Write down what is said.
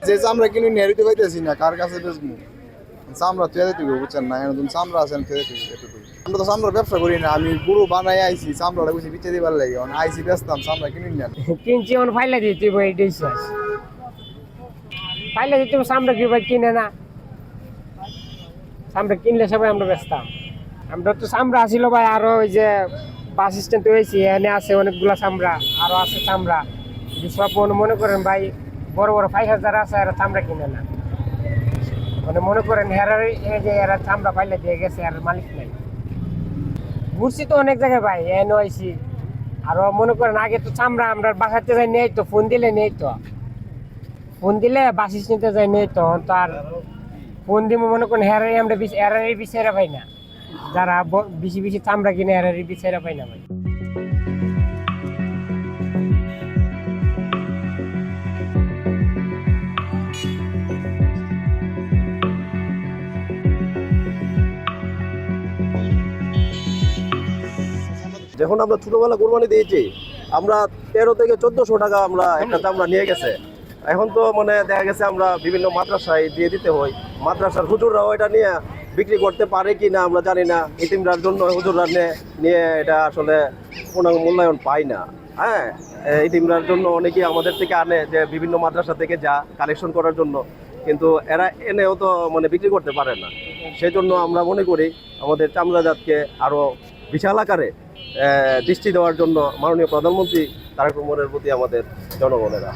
যে চামড়া কিনে নিয়ে দিতে পাইতেছি না, কার কাছে বেচবো? চামড়া তুই দিতে বুঝছেন না, এখন চামড়া আছেন তুই আমরা তো চামড়ার ব্যবসা করি না, আমি গুরু বানাই আইছি, চামড়াটা বুঝি বিচে দিবার লাগে, আইসি বেচতাম, চামড়া কিনে নেন। কিনছি এখন ফাইলে দিতে ভাই, এটাই শেষ। ফাইলে দিতে চামড়া কি ভাই কিনে না, চামড়া কিনলে সবাই আমরা বেচতাম। আমরা তো চামড়া আসিল ভাই, আরো ওই যে বাস স্ট্যান্ড হয়েছি, এখানে আছে অনেকগুলা চামড়া, আরো আছে চামড়া। সব মনে করেন ভাই বড় বড় 5,000 আছে, এরা চামড়া কিনে না। মানে মনে করেন এরা চামড়া পাইলে দিয়ে গেছে, আর মালিক নাই। ঘুরছি তো অনেক জায়গায় ভাই, এনে আইছি। আরো মনে করেন আগে তো চামড়া আমরা বাসাতে যাই নেই তো, ফোন দিলে নেই তো, ফোন দিলে বাস স্ট্যান্ডে যাই নেই তো। তো আর ফোন দিব মনে করেন হেরারি আমরা এরারি বিচারা পাই না, যারা বেশি বেশি চামড়া কিনে এরারি বিচারা পাই না ভাই। যখন আমরা ছোটবেলা কোরবানি দিয়েছি, আমরা 13 থেকে 1400 টাকা আমরা একটা চামড়া নিয়ে গেছে। এখন তো মানে দেখা গেছে আমরা বিভিন্ন মাদ্রাসায় দিয়ে দিতে হয়, মাদ্রাসার হুজুররাও এটা নিয়ে বিক্রি করতে পারে কি না আমরা জানি না। ইতিমরার জন্য হুজুররা নিয়ে এটা আসলে কোনো মূল্যায়ন পায় না। হ্যাঁ, ইতিমরার জন্য অনেকেই আমাদের থেকে আনে, যে বিভিন্ন মাদ্রাসা থেকে যা কালেকশন করার জন্য, কিন্তু এরা এনেও তো মানে বিক্রি করতে পারে না। সেই জন্য আমরা মনে করি আমাদের চামড়াজাতকে আরও বিশাল আকারে দৃষ্টি দেওয়ার জন্য মাননীয় প্রধানমন্ত্রী তারেক রহমানের প্রতি আমাদের জনগণেরা